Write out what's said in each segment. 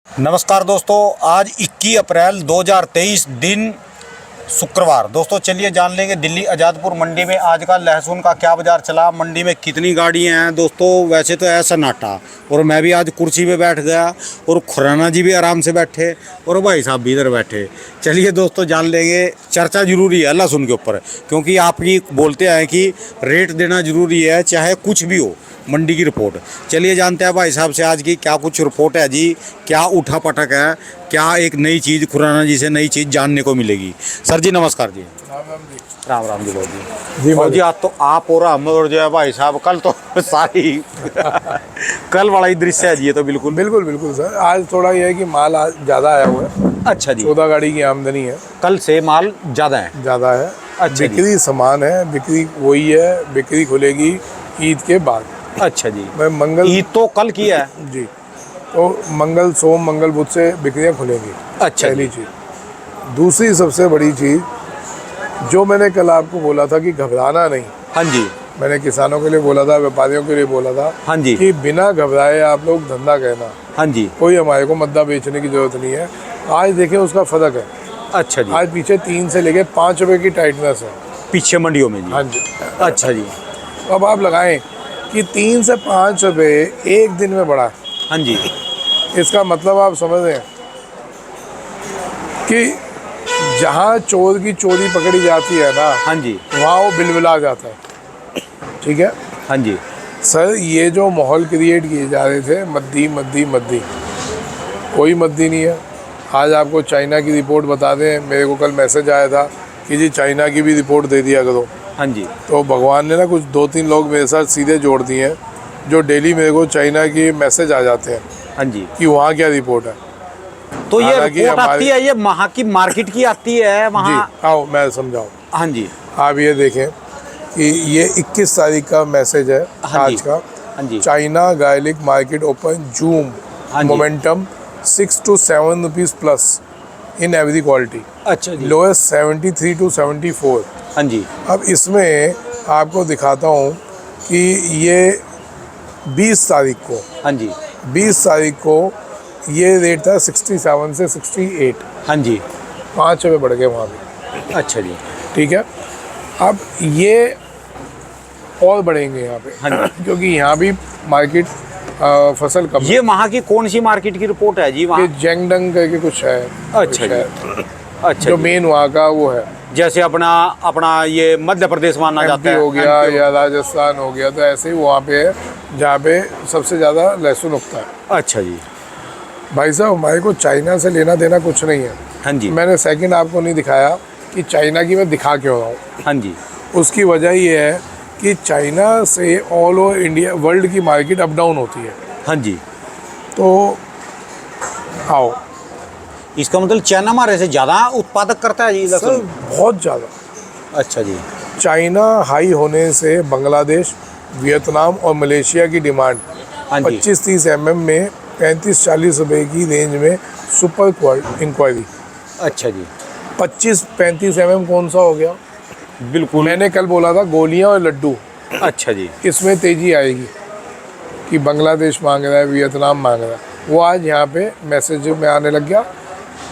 नमस्कार दोस्तों, आज 21 अप्रैल 2023 दिन शुक्रवार। दोस्तों चलिए जान लेंगे दिल्ली आज़ादपुर मंडी में आज का लहसुन का क्या बाज़ार चला, मंडी में कितनी गाड़ियां हैं। दोस्तों वैसे तो है सन्नाटा, और मैं भी आज कुर्सी पे बैठ गया और खुराना जी भी आराम से बैठे और भाई साहब भी इधर बैठे। चलिए दोस्तों जान लेंगे, चर्चा ज़रूरी है लहसुन के ऊपर, क्योंकि आप ये बोलते हैं कि रेट देना ज़रूरी है चाहे कुछ भी हो। मंडी की रिपोर्ट चलिए जानते हैं भाई साहब से आज की क्या कुछ रिपोर्ट है जी, क्या उठा पटक है, क्या एक नई चीज़ खुराना जी से नई चीज़ जानने को मिलेगी। सर जी नमस्कार जी। राम राम जी जी जी आज तो आप और हम और जो है भाई साहब कल तो सारी कल वाला ही दृश्य है जी। ये तो बिल्कुल बिल्कुल बिल्कुल सर, आज थोड़ा ये है कि माल आज ज़्यादा आया हुआ है। अच्छा जी, 14 गाड़ी की आमदनी है, कल से माल ज़्यादा है। अच्छा बिक्री समान है, बिक्री वही है, बिक्री खुलेगी ईद के बाद। अच्छा जी, मैं मंगल ईद तो कल की है जी, तो मंगल सोम मंगल बुध से बिक्रियाँ खुलेंगी। अच्छा पहली चीज़। दूसरी सबसे बड़ी चीज़ जो मैंने कल आपको बोला था कि घबराना नहीं, हाँ जी, मैंने किसानों के लिए बोला था, व्यापारियों के लिए बोला था, हाँ जी, कि बिना घबराए आप लोग धंधा कहना। हाँ जी, कोई हमारे को मद्दा बेचने की जरूरत नहीं है। आज देखें उसका फ़र्क है। अच्छा जी, आज पीछे 3 से लेके 5 रुपए की टाइटनेस है पीछे मंडियों में जी। हाँ जी। अच्छा जी, तो अब आप लगाएं कि 3 से 5 रुपए एक दिन में बढ़ा है। हाँ जी, इसका मतलब आप समझ रहे हैं कि जहाँ चोर की चोरी पकड़ी जाती है ना, हाँ जी, वहाँ वो बिलबिला जाता है। ठीक है हाँ जी, सर, ये जो माहौल क्रिएट किए जा रहे थे मद्दी मद्दी मद्दी, कोई मद्दी नहीं है। आज आपको चाइना की रिपोर्ट बता दें, मेरे को कल मैसेज आया था कि जी चाइना की भी रिपोर्ट दे दिया करो। हाँ जी, तो भगवान ने ना कुछ 2-3 लोग मेरे साथ सीधे जोड़ दिए हैं, जो डेली मेरे को चाइना के मैसेज आ जाते हैं हाँ जी। कि वहाँ क्या रिपोर्ट है। तो ये हालांकि रिपोर्ट हमारे- आती है, ये वहाँ की मार्केट की आती है वहाँ। जी आओ मैं समझाऊँ। हाँ जी, आप ये देखें कि ये 21 तारीख का मैसेज है हाँ जी, आज का। हाँ जी, China garlic market open zoom हाँ जी। Momentum 6 to 7 rupees plus in every quality, अच्छा जी, लोएस्ट 73 to 74। हाँ जी, अब इसमें आपको दिखाता हूँ कि ये 20 तारीख को, हाँ जी, 20 तारीख को ये रेट था 67 से 68, हाँ जी, 5 रुपये बढ़ गए वहाँ पे। अच्छा जी, ठीक है, अब ये और बढ़ेंगे यहाँ पे, हाँ जी। क्योंकि यहाँ भी मार्केट फसल कम ये वहाँ की कौन सी मार्केट की रिपोर्ट है जी है। वहाँ? जेंगडंग करके कुछ है। अच्छा जी, अच्छा जो जी। मेन वहाँ का वो है, जैसे अपना अपना ये मध्य प्रदेश माना जाता एमपी है, हो गया MP या राजस्थान हो गया, तो ऐसे ही वहाँ पे है जहाँ पे सबसे ज़्यादा लहसुन उगता है। अच्छा जी, भाई साहब, हमारे को चाइना से लेना देना कुछ नहीं है। हाँ जी, मैंने सेकंड आपको नहीं दिखाया कि चाइना की मैं दिखा क्यों रहा हूँ। हाँ जी, उसकी वजह ये है कि चाइना से ऑल ओवर इंडिया वर्ल्ड की मार्केट अप डाउन होती है। हाँ जी। तो आओ इसका मतलब चाइना हमारे से ज़्यादा उत्पादक करता है जी सर, लहसुन? बहुत ज़्यादा। अच्छा जी, चाइना हाई होने से बांग्लादेश, वियतनाम और मलेशिया की डिमांड हाँ जी, 25-30 mm में 35-40 रुपए की रेंज में सुपर इंक्वायरी। अच्छा जी, 25-35 mm कौन सा हो गया? बिल्कुल। मैंने कल बोला था गोलियां और लड्डू, अच्छा जी, इसमें तेज़ी आएगी कि बांग्लादेश मांग रहा है, वियतनाम मांग रहा है। वो आज यहाँ पे मैसेज में आने लग गया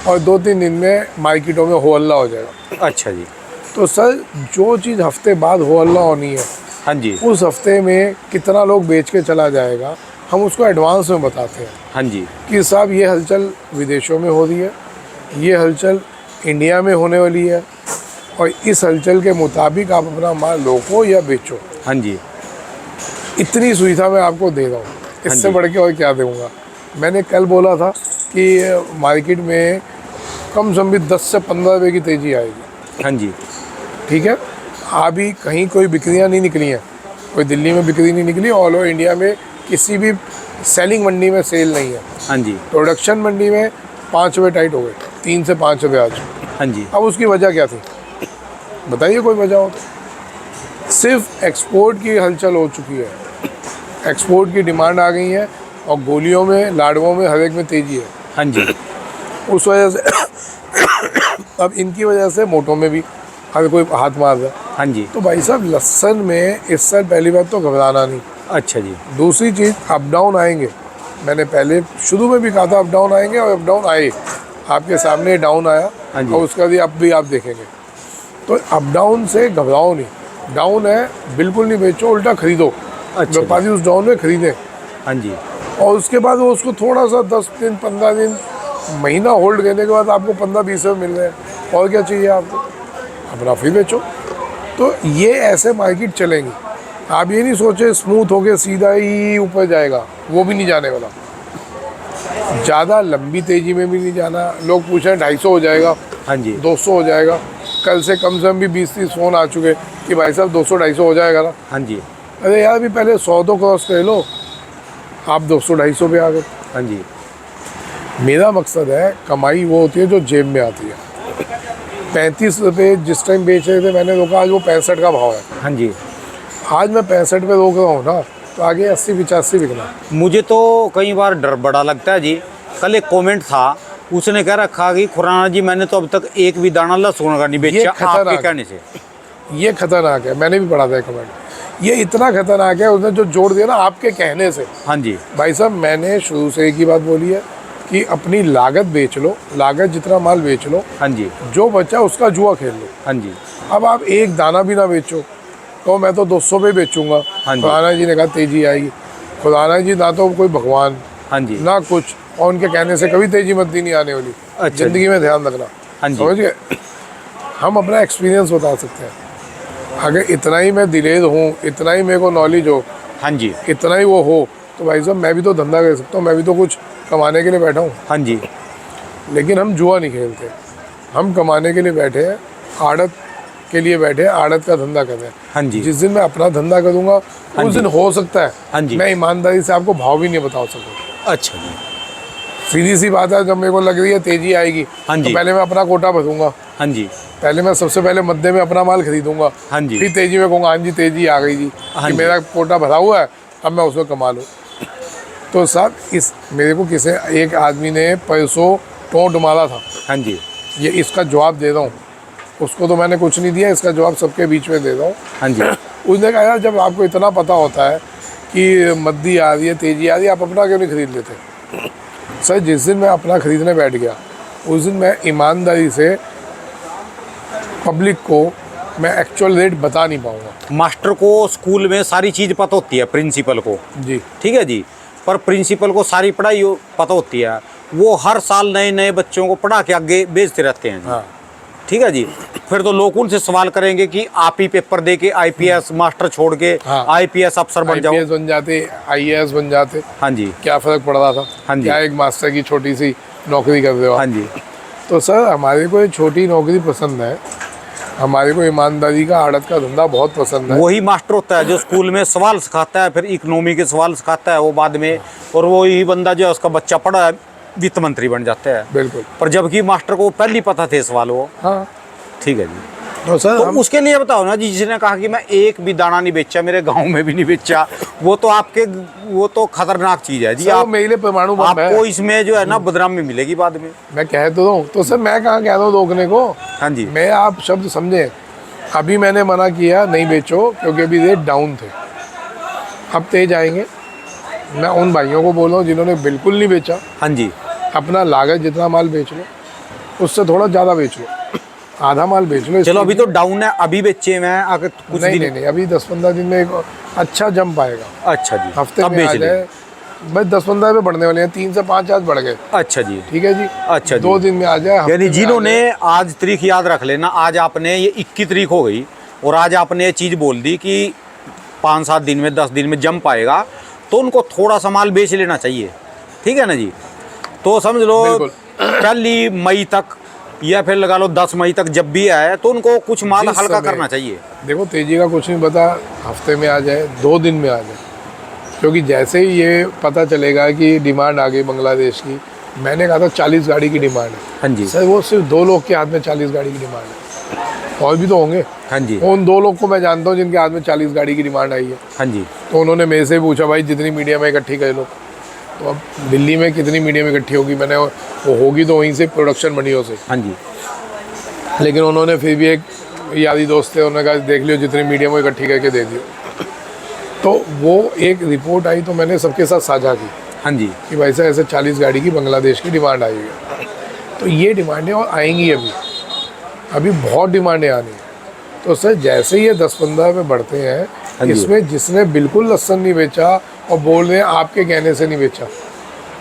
और 2-3 दिन में मार्केटों में हो हल्ला हो जाएगा। अच्छा जी, तो सर, जो चीज़ हफ्ते बाद हो हल्ला होनी है, हाँ जी, उस हफ्ते में कितना लोग बेच के चला जाएगा, हम उसको एडवांस में बताते हैं हाँ जी, कि साहब ये हलचल विदेशों में हो रही है, ये हलचल इंडिया में होने वाली है, और इस हलचल के मुताबिक आप अपना माल रोको या बेचो। हाँ जी, इतनी सुविधा मैं आपको दे रहा हूँ, इससे जी। बढ़ के और क्या दूँगा। मैंने कल बोला था कि मार्केट में कम से कम भी 10 से 15 रुपये की तेज़ी आएगी। हाँ जी, ठीक है, अभी कहीं कोई बिक्रियाँ नहीं निकली हैं, कोई दिल्ली में बिक्री नहीं निकली, ऑल ओवर इंडिया में किसी भी सेलिंग मंडी में सेल नहीं है। हाँ जी, प्रोडक्शन मंडी में 5 रुपये टाइट हो गए, 3 से 5 रुपये आज। हाँ जी, अब उसकी वजह क्या थी, बताइए कोई वजह हो तो। सिर्फ एक्सपोर्ट की हलचल हो चुकी है, एक्सपोर्ट की डिमांड आ गई है, और गोलियों में, लाडुओं में, हर एक में तेज़ी है। हाँ जी, उस वजह से अब इनकी वजह से मोटों में भी हर कोई हाथ मार रहा है। हाँ जी, तो भाई साहब, लहसुन में इस साल पहली बात तो घबराना नहीं। अच्छा जी, दूसरी चीज़, अप डाउन आएंगे, मैंने पहले शुरू में भी कहा था अप डाउन आएंगे, और अप डाउन आए, आपके सामने डाउन आया, हाँ जी। और उसका भी अब भी आप देखेंगे। तो अप डाउन से घबराओ नहीं, डाउन है बिल्कुल नहीं बेचो, उल्टा खरीदो। अच्छा जी। व्यापारी उस डाउन में खरीदें, हाँ जी। और उसके बाद वो उसको थोड़ा सा 10 दिन 15 दिन महीना होल्ड करने के बाद आपको 15-20 में मिल रहे हैं, और क्या चाहिए आपको, अपना फिर बेचो। तो ये ऐसे मार्केट चलेंगी। आप ये नहीं सोचे स्मूथ होके सीधा ही ऊपर जाएगा, वो भी नहीं जाने वाला। ज़्यादा लंबी तेज़ी में भी नहीं जाना। लोग पूछ रहे हैं 250 हो जाएगा, हाँ जी। 200 हो जाएगा। कल से कम भी 20-30 फ़ोन आ चुके कि भाई साहब 200-250 हो जाएगा ना। हाँ जी। अरे यार, अभी पहले 100 तो क्रॉस कर लो, आप 200-250 पे आ गए। हाँ जी। मेरा मकसद है कमाई वो होती है जो जेब में आती है। 35 रुपये जिस टाइम बेच रहे थे मैंने रोका, आज वो 65 का भाव है। हाँ जी। आज मैं 65 पे रोक रहा हूँ ना, तो आगे 80-85 बिकना। मुझे तो कई बार डर बड़ा लगता है जी। कल एक कमेंट था, उसने कह रखा कि खुराना जी मैंने तो अब तक एक भी दाना लहसुन का नहीं बेचा आपके कहने से। ये खतरनाक है, मैंने भी पढ़ा था कमेंट। ये इतना खतरनाक है, उसने जो जोड़ दिया ना आपके कहने से। हाँ जी। भाई साहब, मैंने शुरू से एक ही बात बोली है कि अपनी लागत बेच लो, लागत जितना माल बेच लो, हाँ जी। जो बचा उसका जुआ खेल लो। हाँ जी। अब आप एक दाना भी ना बेचो, तो मैं तो 200 पे बेचूंगा। हाँ जी। खुराना जी ने कहा तेजी आएगी। खुराना जी ना तो कोई भगवान, हाँ जी। ना कुछ, और उनके कहने से कभी तेजी मद्दी नहीं आने वाली। अच्छा। जिंदगी में ध्यान रखना, हाँ जी। समझ गए। हम अपना एक्सपीरियंस बता सकते हैं। अगर इतना ही मैं दिलेर हूँ, इतना ही मेरे को नॉलेज हो, हाँ जी। इतना ही वो हो, तो भाई साहब मैं भी तो धंधा कर सकता हूँ, मैं भी तो कुछ कमाने के लिए बैठा हूँ। हाँ जी। लेकिन हम जुआ नहीं खेलते, हम कमाने के लिए बैठे हैं, आड़त के लिए बैठे हैं, आड़त का धंधा कर रहे हैं। हाँ जी। जिस दिन मैं अपना धंधा करूँगा उस दिन हो सकता हाँ है जी। मैं ईमानदारी से आपको भाव भी नहीं बता सकूँ। अच्छा जी। सीधी सी बात है, जब मेरे को लग रही है तेजी आएगी, हाँ तो जी। पहले मैं अपना कोटा भरूंगा। हाँ जी। पहले मैं सबसे पहले मध्य में अपना माल खरीदूंगा, हाँ जी। फिर तेजी में कहूँगा हाँ जी तेजी आ गई जी, हाँ कि जी। मेरा कोटा भरा हुआ है, अब मैं उसमें कमा लूँ। तो साहब इस मेरे को किसी एक आदमी ने पैसों टोंट मारा था। हाँ जी। ये इसका जवाब दे रहा हूँ, उसको तो मैंने कुछ नहीं दिया, इसका जवाब सबके बीच में दे रहा हूँ। हाँ जी। उसने कहा यार, जब आपको इतना पता होता है कि मद्दी आ रही है, तेजी आ रही है, आप अपना क्यों नहीं खरीद लेते। सर, जिस दिन मैं अपना खरीदने बैठ गया, उस दिन मैं ईमानदारी से पब्लिक को मैं एक्चुअल रेट बता नहीं पाऊंगा। मास्टर को स्कूल में सारी चीज़ पता होती है, प्रिंसिपल को, जी, ठीक है जी, पर प्रिंसिपल को सारी पढ़ाई पता होती है। वो हर साल नए नए बच्चों को पढ़ा के आगे भेजते रहते हैं। हाँ, ठीक है जी। फिर तो लोग उनसे सवाल करेंगे कि आप ही पेपर दे के आईपीएस मास्टर छोड़ के हाँ। आईपीएस अफसर बन जाओ। आईपीएस बन जाते, आईएएस बन जाते, हाँ जी। क्या फ़र्क पड़ रहा था। हाँ जी। क्या एक मास्टर की छोटी सी नौकरी कर रहे हो आप। हाँ जी। तो सर, हमारे को ये छोटी नौकरी पसंद है, हमारे को ईमानदारी का आड़त का धंधा बहुत पसंद है। वही मास्टर होता है जो स्कूल में सवाल सिखाता है, फिर इकोनॉमी के सवाल सिखाता है वो बाद में, और वही बंदा जो है उसका बच्चा पढ़ा है वित्त मंत्री बन जाता है। बिल्कुल। पर जबकि मास्टर को पहले ही पता थे सवाल वो। हाँ, ठीक है जी। तो सर तो उसके लिए बताओ ना जी, जिसने कहा कि मैं एक भी दाना नहीं बेचा, मेरे गांव में भी नहीं बेचा, वो तो खतरनाक चीज है जी। सर, आप मेरे लिए परमाणु बम है। आपको इसमें जो है ना बदनामी मिलेगी बाद में। मैं कह तो दूँ, तो सर मैं कहाँ कह रहा हूँ रोकने को। हाँ जी। मैं, आप शब्द समझे, अभी मैंने मना किया नहीं बेचो क्योंकि अभी रेट डाउन थे, अब तेज आएंगे। मैं उन भाइयों को बोल रहा हूँ जिन्होंने बिल्कुल नहीं बेचा, हाँ जी। अपना लागत जितना माल बेच लो, उससे थोड़ा ज़्यादा बेच लो, आधा माल बेच लो। चलो अभी तो डाउन है, अभी बेचे मैं अगर कुछ नहीं, दिन। नहीं नहीं, अभी 10-15 दिन में एक अच्छा जंप आएगा। अच्छा जी। हफ्ते तब में आ बेच ले। जाए, बस 10-15 पे बढ़ने वाले हैं, 3 से 5 आज बढ़ गए। अच्छा जी। ठीक है जी। अच्छा जी। 2 दिन में आ जाए, हफ्ते यानी में आ जिन्होंने जाए। आज तारीख याद रख लेना, आज आपने ये 21 तारीख हो गई और आज आपने ये चीज़ बोल दी कि 5-7 दिन में 10 दिन में जंप आएगा, तो उनको थोड़ा सा माल बेच लेना चाहिए। ठीक है ना जी। तो समझ लो बिल्कुल। पहली मई तक या फिर लगा लो 10 मई तक जब भी आए तो उनको कुछ माल जिस हल्का समय- करना चाहिए। देखो, तेजी का कुछ नहीं पता, हफ्ते में आ जाए, 2 दिन में आ जाए, क्योंकि जैसे ही ये पता चलेगा कि डिमांड आ गई बांग्लादेश की। मैंने कहा था 40 गाड़ी की डिमांड है। हाँ जी। सर, वो सिर्फ 2 लोग के हाथ में 40 गाड़ी की डिमांड है, और भी तो होंगे। हाँ जी। उन 2 लोग को मैं जानता हूँ जिनके हाथ में 40 गाड़ी की डिमांड आई है। हाँ जी। तो उन्होंने मेरे से पूछा, भाई जितनी मीडिया में इकट्ठी कर लो। तो अब दिल्ली में कितनी मीडिया में इकट्ठी होगी, मैंने वो होगी तो वहीं से प्रोडक्शन मंडियों से। हाँ जी। लेकिन उन्होंने फिर भी, एक यारी दोस्त थे, उन्होंने कहा देख लियो जितनी मीडिया में इकट्ठी करके दे दियो। तो वो एक रिपोर्ट आई तो मैंने सबके साथ साझा की। हाँ जी। कि भाई साहब ऐसे 40 गाड़ी की बांग्लादेश की डिमांड आई है। तो ये डिमांडें और आएंगी अभी बहुत डिमांडें आनी है। तो सर जैसे ही ये 10-15 पे बढ़ते हैं, हाँ जी। इसमें जिसने बिल्कुल लहसुन नहीं बेचा और बोल रहे हैं आपके कहने से नहीं बेचा,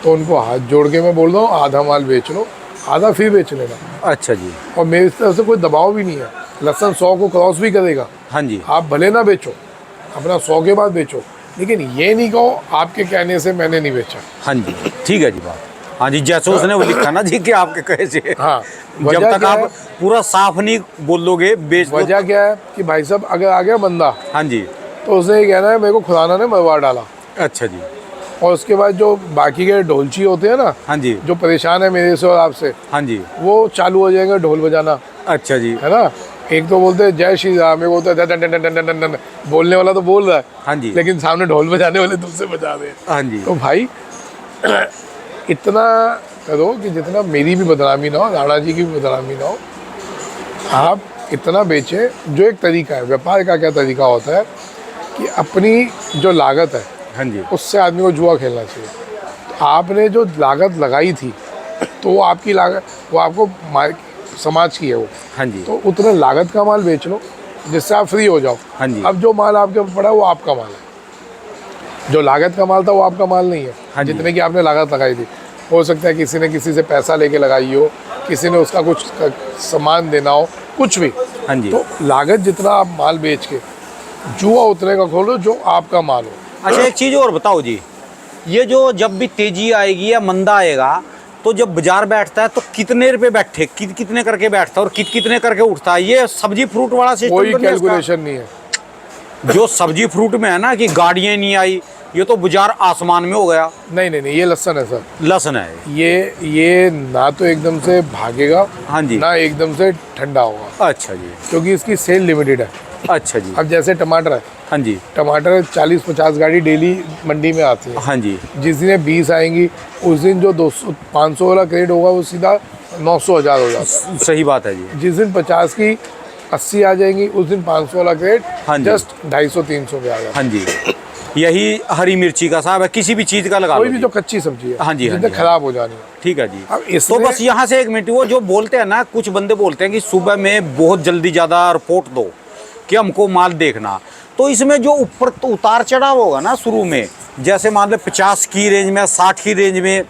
तो उनको हाथ जोड़ के मैं बोल रहा हूँ आधा माल बेच लो, आधा फिर बेच लेना। अच्छा जी। और मेरी तरफ से कोई दबाव भी नहीं है। लहसुन 100 को क्रॉस भी करेगा, हाँ जी। आप भले ना बेचो, अपना 100 के बाद बेचो, लेकिन ये नहीं कहो आपके कहने से मैंने नहीं बेचा। हाँ जी, ठीक है जी बात। हाँ जी, जैसे उसने वो लिखा ना जी कि आपके कहे से। हाँ, जब वजह तक क्या आप है? पूरा साफ नहीं बोलोगे बेच दो। वजह क्या है कि भाई साहब अगर आ गया बंदा, हाँ जी। तो उसने ये कहना है मेरे को खुदाना ने मरवा डाला। अच्छा जी। और उसके बाद जो बाकी के ढोलची होते हैं ना, हाँ जी। जो परेशान है मेरे से और आपसे, हाँ जी। वो चालू हो जाएंगे ढोल बजाना, अच्छा जी। है ना। एक तो बोलते हैं जय श्री राम, एक बोलते हैं done done done done done done, बोलने वाला तो बोल रहा है, हाँ जी। लेकिन सामने ढोल बजाने वाले दूसरे बजा रहे हैं। हाँ जी। तो भाई इतना करो कि जितना मेरी भी बदनामी ना हो, राणा जी की भी बदनामी ना हो, आप इतना बेचें। जो एक तरीका है व्यापार का, क्या तरीका होता है कि अपनी जो लागत है हाँ जी। उससे आदमी को जुआ खेलना चाहिए। तो आपने जो लागत लगाई थी, तो वो आपकी लागत, वो आपको समाज की है वो, हाँ जी। तो उतना लागत का माल बेच लो जिससे आप फ्री हो जाओ। हाँ जी। अब जो माल आपके ऊपर पड़ा वो आपका माल है, जो लागत का माल था वो आपका माल नहीं है। हाँ जी। जितने की आपने लागत लगाई थी, हो सकता है किसी ने किसी से पैसा लेके लगाई हो, किसी ने उसका कुछ सामान देना हो, कुछ भी। हाँ जी। तो लागत जितना आप माल बेच के जुआ उतने का खोलो जो आपका माल हो। अच्छा एक चीज़ और बताओ जी, ये जो जब भी तेजी आएगी या मंदा आएगा, तो जब बाजार बैठता है तो कितने रुपए बैठे, कितने करके बैठता है और कितने करके उठता है? ये सब्जी फ्रूट वाला सिस्टम कोई तो नहीं है इसका? कैलकुलेशन नहीं है। जो सब्जी फ्रूट में है ना कि गाड़ियाँ नहीं आई, ये तो बाजार आसमान में हो गया। नहीं नहीं नहीं, ये लहसन है सर। लहसुन है। ये ना तो एकदम से भागेगा, हाँ जी। ना एकदम से ठंडा होगा, अच्छा जी। क्योंकि इसकी सेल लिमिटेड है। अच्छा जी। अब जैसे टमाटर है, हाँ जी। टमाटर 40-50 गाड़ी डेली मंडी में आती है। हाँ जी। जिस दिन 20 आएंगी, उस दिन जो 200-500 वाला क्रेट होगा वो सीधा 900-1000 हो जाता है। सही बात है जी। जिस दिन 50 की 80 आ जाएंगी, उस दिन 500 वाला क्रेट हाँ जी। जस्ट 250-300 पे आ जाता है। हाँ जी। यही हरी मिर्ची का साहब है, किसी भी चीज़ का लगा कोई लो भी जी। जो कच्ची सब्जी है, हाँ जी, हाँ जिसने जी, खराब हो जानी है। ठीक है जी। अब तो इसने बस यहाँ से एक मिनट, वो जो बोलते हैं ना, कुछ बंदे बोलते हैं कि सुबह में बहुत जल्दी ज़्यादा रिपोर्ट दो कि हमको माल देखना, तो इसमें जो ऊपर तो उतार चढ़ाव होगा ना शुरू में, जैसे मान लो 50 की रेंज में, 60 की रेंज में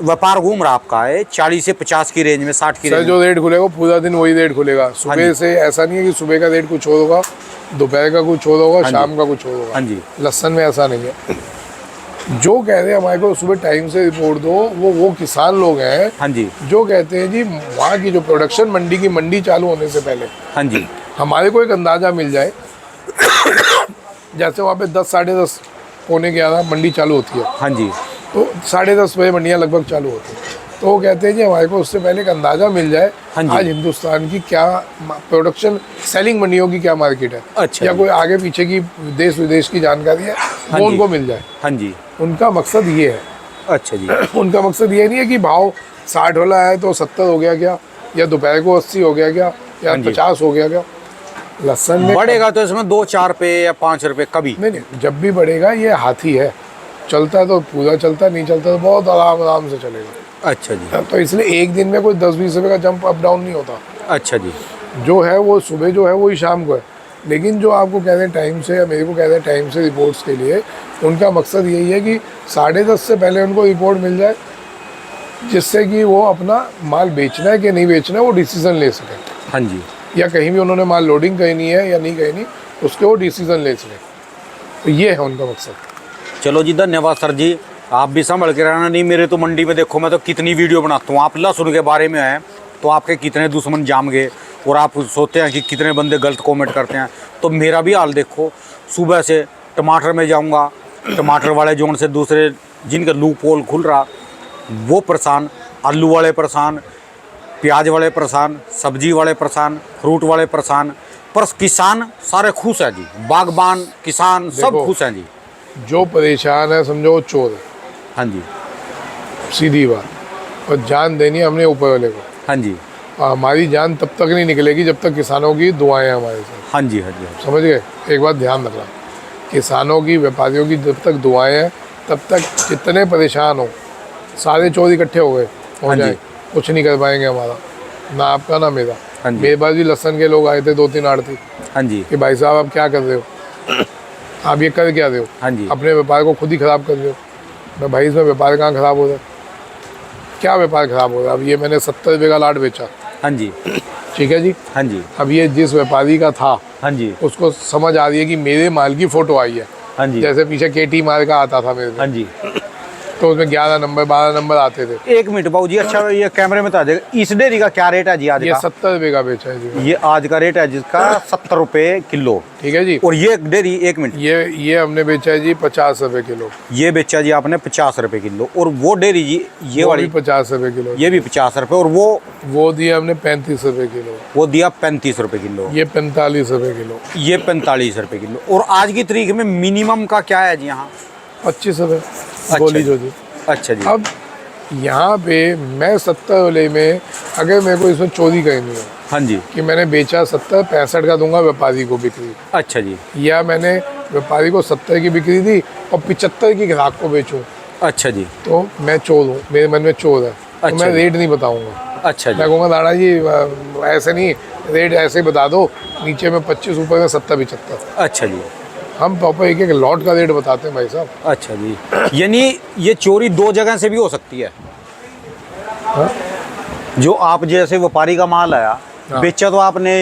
व्यापार घूम रहा आपका है, 40 से 50 की रेंज में, 60 की सर रेंज जो में। रेट खुलेगा पूरा दिन वही रेट खुलेगा। हाँ सुबह जी। से ऐसा नहीं है कि सुबह का रेट कुछ और होगा, दोपहर का कुछ और होगा, हाँ शाम जी। का कुछ और होगा। हाँ जी। लहसन में ऐसा नहीं है। जो कह रहे हैं हमारे को सुबह टाइम से रिपोर्ट दो, वो किसान लोग हैं हाँ जी। जो कहते हैं जी वहाँ की जो प्रोडक्शन मंडी की, मंडी चालू होने से पहले हाँ जी। हमारे को एक अंदाज़ा मिल जाए। जैसे वहाँ पे 10, 10:30, पौने 11 मंडी चालू होती है, हाँ जी। तो 10:30 बजे मंडियाँ लगभग चालू होती हैं। तो वो कहते हैं जी हमारे को उससे पहले एक अंदाज़ा मिल जाए हाँ जी। आज हिंदुस्तान की क्या प्रोडक्शन सेलिंग मंडियों की क्या मार्केट है, अच्छा या जी। कोई आगे पीछे की देश विदेश की जानकारी है, हाँ वो जी। उनको मिल जाए। हाँ जी। उनका मकसद ये है। अच्छा जी। उनका मकसद ये नहीं है कि भाव 60 वाला है तो 70 हो गया क्या, या दोपहर को 80 हो गया क्या, या हाँ जी। 50 हो गया क्या। लहसन में बढ़ेगा तो इसमें 2-4 रुपए या 5 रुपए कभी। नहीं, जब भी बढ़ेगा ये हाथी है, चलता है तो पूरा चलता है, नहीं चलता तो बहुत आराम से चलेगा। अच्छा जी। तो इसलिए एक दिन में कोई 10-20 रुपये का जंप अप डाउन नहीं होता। अच्छा जी। जो है वो सुबह जो है वही शाम को है। लेकिन जो आपको कहते हैं टाइम से, या मेरे को कहते हैं टाइम से रिपोर्ट्स के लिए, उनका मकसद यही है कि 10:30 से पहले उनको रिपोर्ट मिल जाए, जिससे कि वो अपना माल बेचना है कि नहीं बेचना है वो डिसीज़न ले सकें, हाँ जी। या कहीं भी उन्होंने माल लोडिंग करनी है या नहीं करनी, उसके वो डिसीज़न ले सकें। तो ये है उनका मकसद। चलो जी, धन्यवाद सर जी। आप भी संभल के रहना। नहीं मेरे तो मंडी में देखो, मैं तो कितनी वीडियो बनाता हूँ। आप लहसुन के बारे में हैं तो आपके कितने दुश्मन जाम गए, और आप सोचते हैं कि कितने बंदे गलत कमेंट करते हैं। तो मेरा भी हाल देखो, सुबह से टमाटर में जाऊँगा, टमाटर वाले जोन से दूसरे जिनका लूप होल खुल रहा वो परेशान, आलू वाले परेशान, प्याज वाले परेशान, सब्जी वाले परेशान, फ्रूट वाले परेशान, पर किसान सारे खुश हैं जी। बागबान, किसान सब देखो, खुश हैं जी। जो परेशान है समझो वो चोर है, हाँ जी। सीधी बात। और जान देनी है हमने ऊपर वाले को। हाँ जी। हमारी जान तब तक नहीं निकलेगी जब तक किसानों की दुआएं हैं हमारे साथ। हाँ जी। हाँ जी। समझ गए? एक बात ध्यान रखना, किसानों की, व्यापारियों की जब तक दुआएं हैं तब तक जितने परेशान हो सारे चोर इकट्ठे हो हाँ जी। जाए, कुछ नहीं कर पाएंगे हमारा, ना आपका ना मेरा। हाँ जी। मेरे पास भी लहसन के लोग आए थे 2-3 आड़ती हाँ जी। कि भाई साहब आप क्या कर रहे हो, आप ये कर क्या रहे हो, हाँ जी। अपने व्यापार को खुद ही खराब कर रहे हो। मैं भाई इसमें व्यापार कहाँ खराब हो रहा है, क्या व्यापार खराब हो रहा है। अब ये मैंने 70 रुपये का लाट बेचा, हाँ जी। ठीक है जी। हाँ जी। अब ये जिस व्यापारी का था हाँ जी। उसको समझ आ रही है कि मेरे माल की फ़ोटो आई है। हाँ जी। जैसे पीछे केटी माल का आता था मेरे हाँ में, जी। तो उसमें 11 नंबर 12 नंबर आते थे। एक मिनट बाबू जी, अच्छा ये कैमरे में तो आ जाएगा। इस डेयरी का क्या रेट है जी आज ये का? 70 रुपये का बेचा है जी। ये आज का रेट है जिसका 70 रुपये किलो। ठीक है जी। और ये डेयरी, एक मिनट, ये हमने बेचा है जी 50 रुपये किलो। ये बेचा जी आपने 50 रुपये किलो। और वो डेयरी जी ये वो वाली भी 50 रुपये किलो। ये भी 50 रुपये। और वो दिया हमने 35 रुपये किलो। वो दिया 35 रुपये किलो। ये 45 रुपये किलो। ये 45 रुपये किलो। और आज की तारीख में मिनिमम का क्या है जी यहाँ? 25 रुपये गोली जो थी। अच्छा जी। अब यहाँ पे मैं 70 वाले में अगर मेरे को इसमें चोरी करनी है हाँ जी। कि मैंने बेचा 70, 65 का दूंगा व्यापारी को बिक्री, अच्छा जी। या मैंने व्यापारी को 70 की बिक्री दी और 75 की ग्राहक को बेचूं, अच्छा जी। तो मैं चोर हूँ, मेरे मन में चोर है। तो अच्छा मैं जी। रेट नहीं बताऊंगा। अच्छा जी। मैं कहूँगा दादा जी ऐसे नहीं, रेट ऐसे बता दो, नीचे में 25, ऊपर में 70 75। अच्छा जी। हम प्रॉपर एक एक लॉट का रेट बताते हैं भाई साहब। अच्छा जी। यानी ये चोरी दो जगह से भी हो सकती है। हाँ? जो आप जैसे व्यापारी का माल आया, हाँ। बेचा तो आपने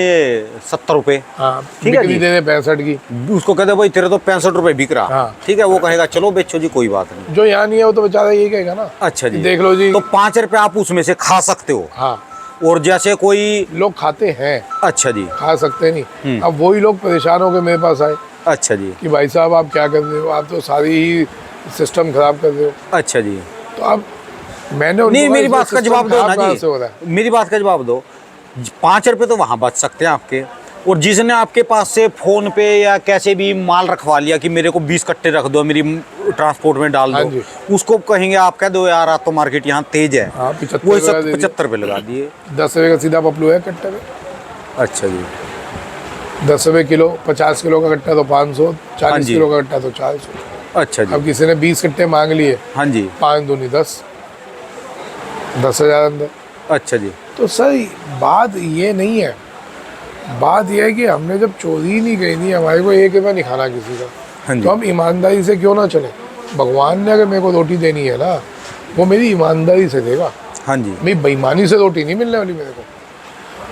70 रुपये, हाँ, ठीक है बिक्री जी। दे रहे 65 की, उसको कहते भाई तेरे तो 65 रुपये बिक रहा, हाँ। ठीक है, वो कहेगा चलो बेचो जी, कोई बात नहीं। जो यहाँ नहीं है वो तो बेचारा यही कहेगा ना। अच्छा जी। देख लो जी। तो 5 रुपये आप उसमें से खा सकते हो। हाँ, और जैसे कोई, लोग खाते हैं, अच्छा जी। खा सकते नहीं। अब वही लोग परेशान होकर मेरे पास आए अच्छा जी। कि भाई साहब आप क्या कर रहे हो, आप तो सारी ही सिस्टम खराब कर रहे हो। अच्छा जी। तो अब मैंने उनको नहीं, कहा, मेरी इसमें बात का सिस्टम जवाब दो खराब ना कहाँ से हो रहा जी, मेरी बात का जवाब दो। 5 रुपये तो वहाँ बच सकते हैं आपके, और जिसने आपके पास से फ़ोन पे या कैसे भी माल रखवा लिया कि मेरे को 20 कट्टे रख दो, मेरी ट्रांसपोर्ट में डाल हाँ दो, जी। उसको कहेंगे आप कह दो यार आज तो मार्केट यहाँ तेज है, हाँ, 75 वो रुपये सब दे दिए। 75 रुपये लगा दिए। 10 रुपये का सीधा पपलू है कट्टे में। अच्छा जी। 10 रुपये किलो, 50 किलो का कट्टा तो 500, 40 जी। किलो का कट्टा तो 400। अच्छा जी। अब किसी ने 20 कट्टे मांग लिए, हाँ जी। 5 दूनी 10, 10,000 अंदर। अच्छा जी। तो सर बात ये नहीं है, बात यह है कि हमने जब चोरी नहीं करनी, हमारे को 1 रुपया नहीं खाना किसी का, हाँ जी। तो हम ईमानदारी से क्यों ना चले। भगवान ने अगर मेरे को रोटी देनी है ना, वो मेरी ईमानदारी से देगा, हाँ जी। मेरी बेईमानी से रोटी नहीं मिलने वाली मेरे को।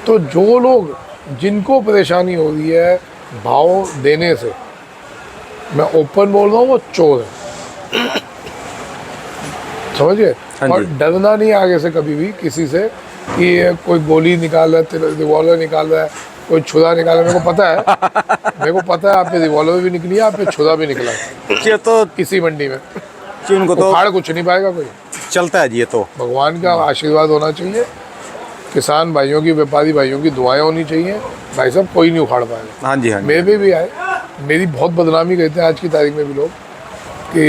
तो जो लोग जिनको परेशानी हो रही है भाव देने से, मैं ओपन बोल रहा हूँ, वो चोर है, समझ गए। हाँ और जी। डरना नहीं आगे से कभी भी किसी से कि कोई गोली निकाल रहा है, रिवॉल्वर निकाल रहा है, कोई छुरा निकाल रहा है। मेरे को पता है, मेरे को पता है आप पे रिवॉल्वर भी निकली है, आप पे छुरा भी निकला है ये तो इसी मंडी में। उनको तो उखाड़ कुछ नहीं पाएगा कोई, चलता है जी। ये तो भगवान का आशीर्वाद होना चाहिए, किसान भाइयों की, व्यापारी भाइयों की दुआएं होनी चाहिए। भाई साहब कोई नहीं उखाड़ पाएगा। हाँ जी। हाँ जी। मेरे पे भी आए, मेरी बहुत बदनामी कहते हैं आज की तारीख में भी लोग कि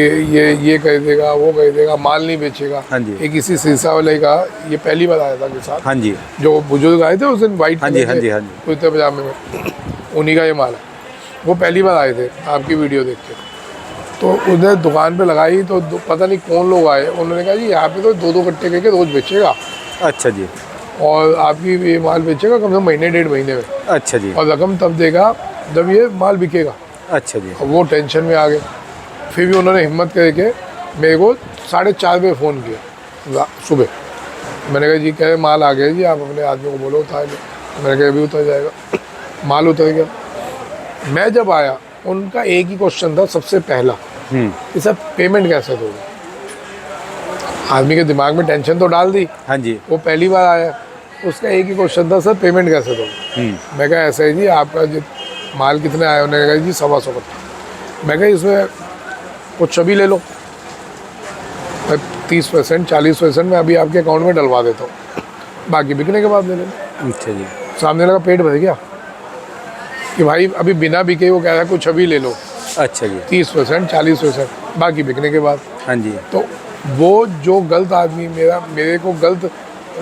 ये कह देगा, वो कह देगा, माल नहीं बेचेगा। हाँ जी। एक इसी सीसा वाले का ये पहली बार आया था के साथ, हाँ जी। जो बुजुर्ग आए थे उस दिन वाइट हाँ जी। हाँ जी। हाँ जी। कुर्ते पजामे में, उन्हीं का ये माल है। वो पहली बार आए थे आपकी वीडियो देख के, तो उन्हें दुकान पे लगाई तो पता नहीं कौन लोग आए, उन्होंने कहा जी यहाँ पे तो 2-2 कट्टे करके रोज बेचेगा, अच्छा जी। और आपकी ये माल बेचेगा कम से कम महीने 1.5 महीने में, अच्छा जी। और रकम तब देगा जब ये माल बिकेगा। अच्छा जी। अब वो टेंशन में आ गए। फिर भी उन्होंने हिम्मत करके मेरे को 4:30 बजे फ़ोन किया सुबह। मैंने कहा जी कहे माल आ गया जी, आप अपने आदमी को बोलो उतार ले। मैंने कहा अभी उतर जाएगा। माल उतर गया। मैं जब आया उनका एक ही क्वेश्चन था सबसे पहला कि सर पेमेंट कैसे दोगे। आदमी के दिमाग में टेंशन तो डाल दी, हाँ जी। वो पहली बार आया, उसका एक ही क्वेश्चन था सर पेमेंट कैसे दोगे। मैं कहा ऐसा है जी, आपका जो माल कितने आए, उन्होंने कहा जी 125 कट्टा। मैं कहा इसमें कुछ अभी ले लो, मैं 30% 40% मैं अभी आपके अकाउंट में डलवा देता हूँ, बाकी बिकने के बाद ले लेना। अच्छा जी। सामने लगा पेट भर गया कि भाई अभी बिना बिके वो कह रहा है कुछ अभी ले लो, अच्छा जी। 30% 40%, बाकी बिकने के बाद। हाँ जी। तो वो जो गलत आदमी मेरे को गलत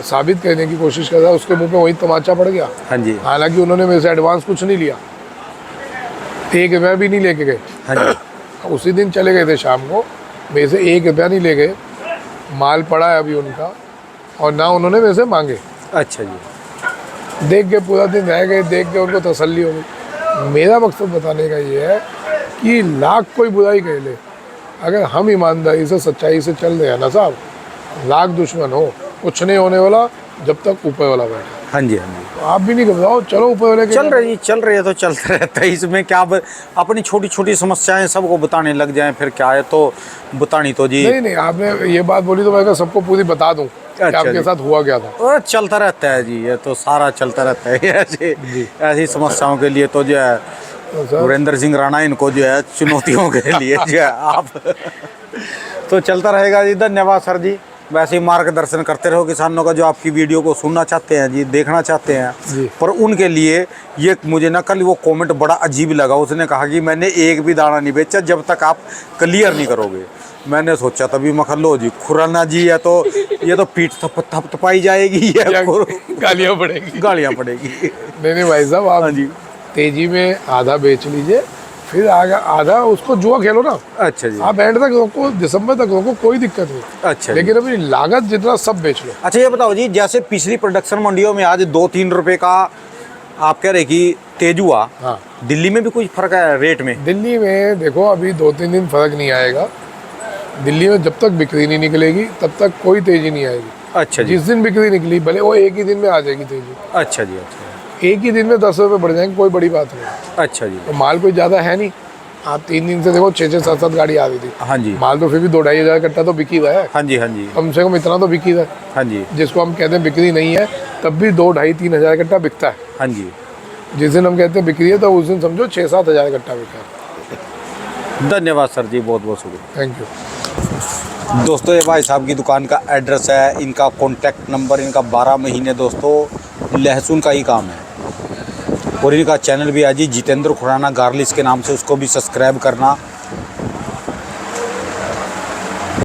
साबित करने की कोशिश कर रहा है, उसके मुंह पे वही तमाचा पड़ गया। हाँ जी। हालांकि उन्होंने मेरे से एडवांस कुछ नहीं लिया, 1 रुपया भी नहीं लेके गए। हाँ जी। उसी दिन चले गए थे शाम को, मेरे से 1 रुपया नहीं ले गए, माल पड़ा है अभी उनका, और ना उन्होंने मेरे से मांगे। अच्छा जी। देख के पूरा दिन रह गए, देख के उनको तसल्ली हो गई। मेरा मकसद बताने का ये है कि लाख कोई बुराई कह ले, अगर हम ईमानदारी से सच्चाई से चल रहे हैं ना साहब, लाख दुश्मन हो कुछ नहीं होने वाला जब तक ऊपर वाला बैठा। हाँ जी, हाँ जी। तो आप भी नहीं घबराओ, चलो ऊपर वाले के चल रही है तो चलता रहता है, इसमें क्या अपनी छोटी छोटी समस्याएं सबको बताने लग जाएं फिर क्या है, तो बतानी तो जी। नहीं, आपने ये बात बोली तो मैं कहा सबको पूरी बता दूं कि अच्छा आपके जी। साथ हुआ क्या था। और चलता रहता है जी, ये तो सारा चलता रहता है ऐसी समस्याओं के लिए तो जो है तो सर वीरेंद्र सिंह राणा इनको जो है चुनौतियों के लिए जो है आप तो चलता रहेगा जी। धन्यवाद सर जी, वैसे ही मार्गदर्शन करते रहो किसानों का जो आपकी वीडियो को सुनना चाहते हैं जी, देखना चाहते जी। हैं। पर उनके लिए ये मुझे ना कल वो कमेंट बड़ा अजीब लगा, उसने कहा कि मैंने एक भी दाना नहीं बेचा जब तक आप क्लियर नहीं करोगे। मैंने सोचा तभी मखलो जी खुराना जी है तो ये तो पीठ थपथपाई जाएगी, गालियाँ पड़ेगी। गालियाँ पड़ेगी। नहीं भाई साहब, हाँ आप जी। तेजी में आधा बेच लीजिए, फिर आधा उसको जुआ खेलो ना। अच्छा जी। आप एंड तक रोको, दिसंबर तक रोको, कोई दिक्कत नहीं। अच्छा जी। लेकिन अभी लागत जितना सब बेच लो। अच्छा ये बताओ जी, जैसे पिछली प्रोडक्शन मंडियों में आज 2-3 रुपए का आप कह रहे कि तेज हुआ, हाँ, दिल्ली में भी कुछ फर्क है रेट में? दिल्ली में देखो अभी 2-3 दिन फर्क नहीं आएगा। दिल्ली में जब तक बिक्री नहीं निकलेगी तब तक कोई तेजी नहीं आएगी। अच्छा जी। जिस दिन बिक्री निकली भले वो एक ही दिन में आ जाएगी तेजी। अच्छा जी। अच्छा। एक ही दिन में 10 रुपये बढ़ जाएंगे, कोई बड़ी बात नहीं। अच्छा जी। तो माल कोई ज़्यादा है नहीं। आप 3 दिन से देखो 6-6, 7-7 गाड़ी आ रही थी। हाँ जी। माल तो फिर भी 2-2.5 हज़ार कट्टा तो बिकी हुआ है। हाँ जी। हाँ जी। कम से कम इतना तो बिकी हुआ है। हाँ जी। जिसको हम कहते हैं बिक्री नहीं है, तब भी 2-2.5-3 हज़ार कट्टा बिकता है। हाँ जी। जिस दिन हम कहते हैं बिक्री है तो उस दिन समझो 6-7 हज़ार कट्टा बिका है। धन्यवाद सर जी, बहुत बहुत शुक्रिया। Thank you. दोस्तों ये भाई साहब की दुकान का एड्रेस है, इनका कॉन्टैक्ट नंबर, इनका 12 महीने दोस्तों लहसुन का ही काम है। और इनका चैनल भी है जी जितेंद्र खुराना गार्लिक्स के नाम से, उसको भी सब्सक्राइब करना।